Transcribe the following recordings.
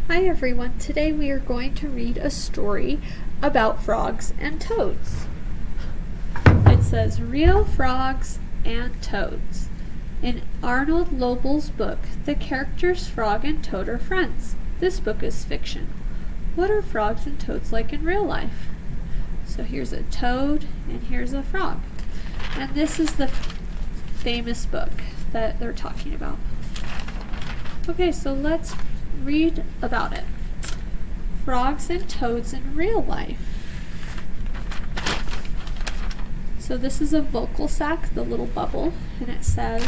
Hi everyone, today we are going to read a story about frogs and toads. It says, Real Frogs and Toads. In Arnold Lobel's book, the characters Frog and Toad are friends. This book is fiction. What are frogs and toads like in real life? So here's a toad and here's a frog. And this is the famous book that they're talking about. Okay, so let's read about it. Frogs and toads in real life. So this is a vocal sac, the little bubble, and it says,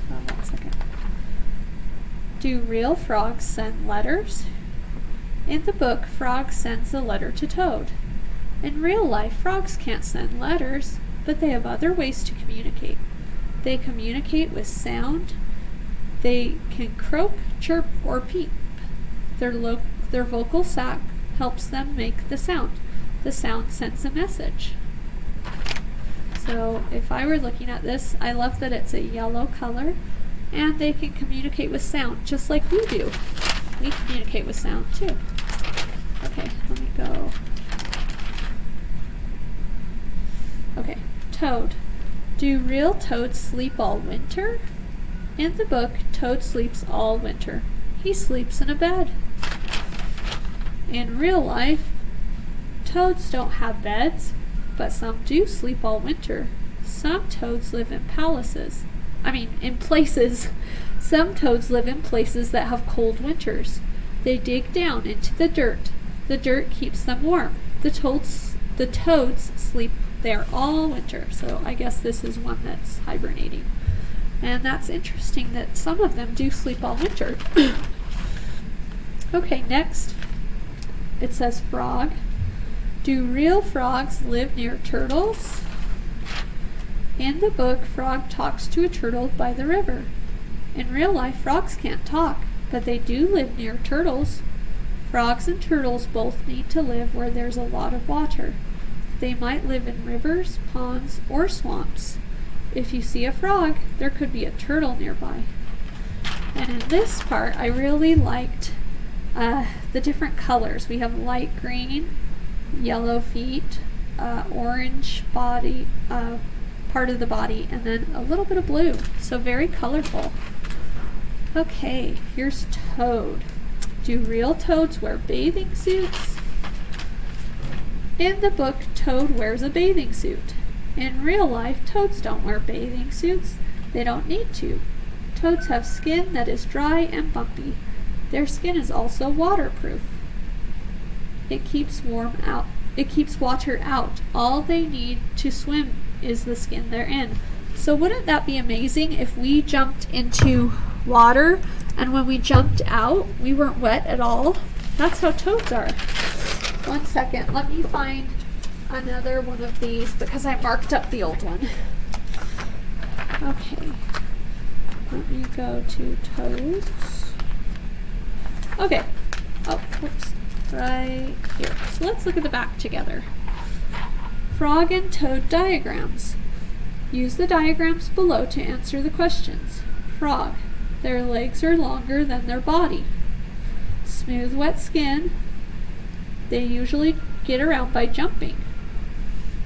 one second. Do real frogs send letters? In the book, Frog sends a letter to Toad. In real life, frogs can't send letters, but they have other ways to communicate. They communicate with sound. They can croak, chirp, or peep. Their vocal sac helps them make the sound. The sound sends a message. So if I were looking at this, I love that it's a yellow color, and they can communicate with sound, just like we do. We communicate with sound too. Okay, let me go. Okay, Toad. Do real toads sleep all winter? In the book, Toad sleeps all winter. He sleeps in a bed. In real life, toads don't have beds, but some do sleep all winter. Some toads live in places. Some toads live in places that have cold winters. They dig down into the dirt. The dirt keeps them warm. The toads sleep there all winter. So I guess this is one that's hibernating. And that's interesting that some of them do sleep all winter. Okay, next. It says frog. Do real frogs live near turtles? In the book, Frog talks to a turtle by the river. In real life, frogs can't talk, but they do live near turtles. Frogs and turtles both need to live where there's a lot of water. They might live in rivers, ponds, or swamps. If you see a frog, there could be a turtle nearby. And in this part, I really liked the different colors. We have light green, yellow feet, orange body, part of the body, and then a little bit of blue. So very colorful. Okay, here's Toad. Do real toads wear bathing suits? In the book, Toad wears a bathing suit. In real life, toads don't wear bathing suits. They don't need to. Toads have skin that is dry and bumpy. Their skin is also waterproof. It keeps water out. All they need to swim is the skin they're in. So wouldn't that be amazing if we jumped into water and when we jumped out, we weren't wet at all? That's how toads are. One second, let me find another one of these because I marked up the old one. Okay, let me go to toads. Okay, whoops, right here. So let's look at the back together. Frog and toad diagrams. Use the diagrams below to answer the questions. Frog, their legs are longer than their body. Smooth, wet skin. They usually get around by jumping.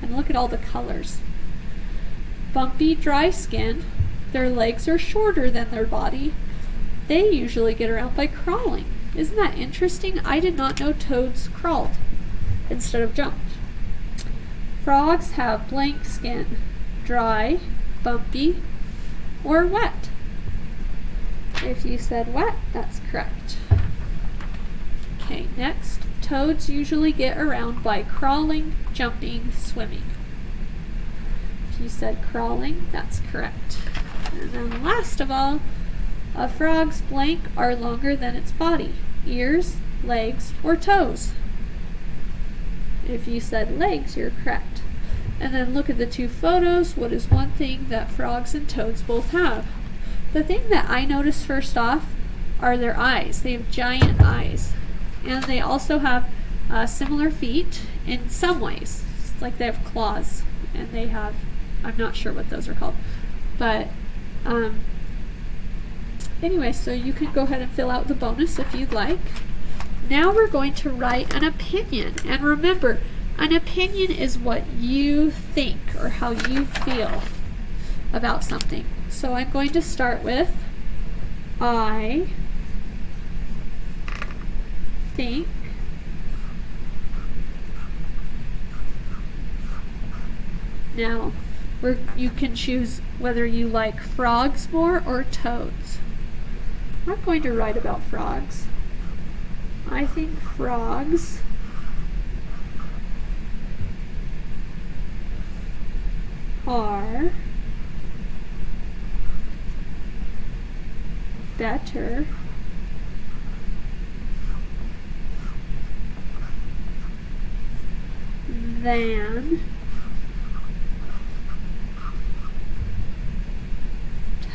And look at all the colors. Bumpy, dry skin. Their legs are shorter than their body. They usually get around by crawling. Isn't that interesting? I did not know toads crawled instead of jumped. Frogs have blank skin. Dry, bumpy, or wet. If you said wet, that's correct. Okay, next. Toads usually get around by crawling, jumping, swimming. If you said crawling, that's correct. And then last of all, a frog's blank are longer than its body. Ears, legs, or toes. If you said legs, you're correct. And then look at the two photos. What is one thing that frogs and toads both have? The thing that I noticed first off are their eyes. They have giant eyes. And they also have similar feet in some ways. It's like they have claws. And they have, I'm not sure what those are called. But anyway, so you can go ahead and fill out the bonus if you'd like. Now we're going to write an opinion. And remember, an opinion is what you think or how you feel about something. So I'm going to start with I think now you can choose whether you like frogs more or toads. I'm going to write about frogs. I think frogs are better than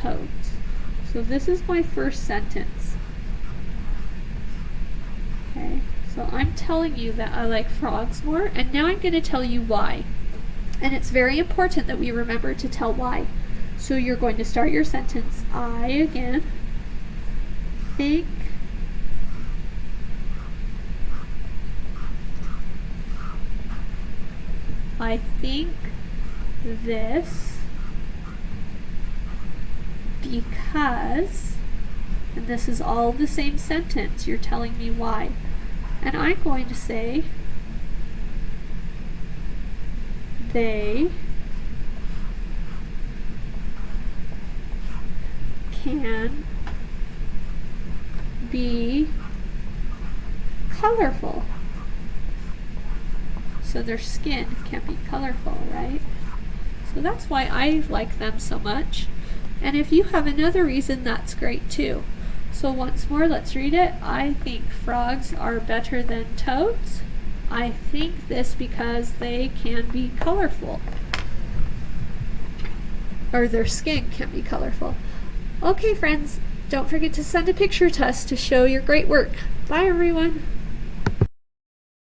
toads. So this is my first sentence. Okay, so I'm telling you that I like frogs more, and now I'm going to tell you why. And it's very important that we remember to tell why. So you're going to start your sentence, I again think this because, and this is all the same sentence, you're telling me why. And I'm going to say they can be colorful. So their skin can be colorful, right? So that's why I like them so much. And if you have another reason, that's great too. So once more, let's read it. I think frogs are better than toads. I think this because they can be colorful. Or their skin can be colorful. Okay, friends, don't forget to send a picture to us to show your great work. Bye, everyone.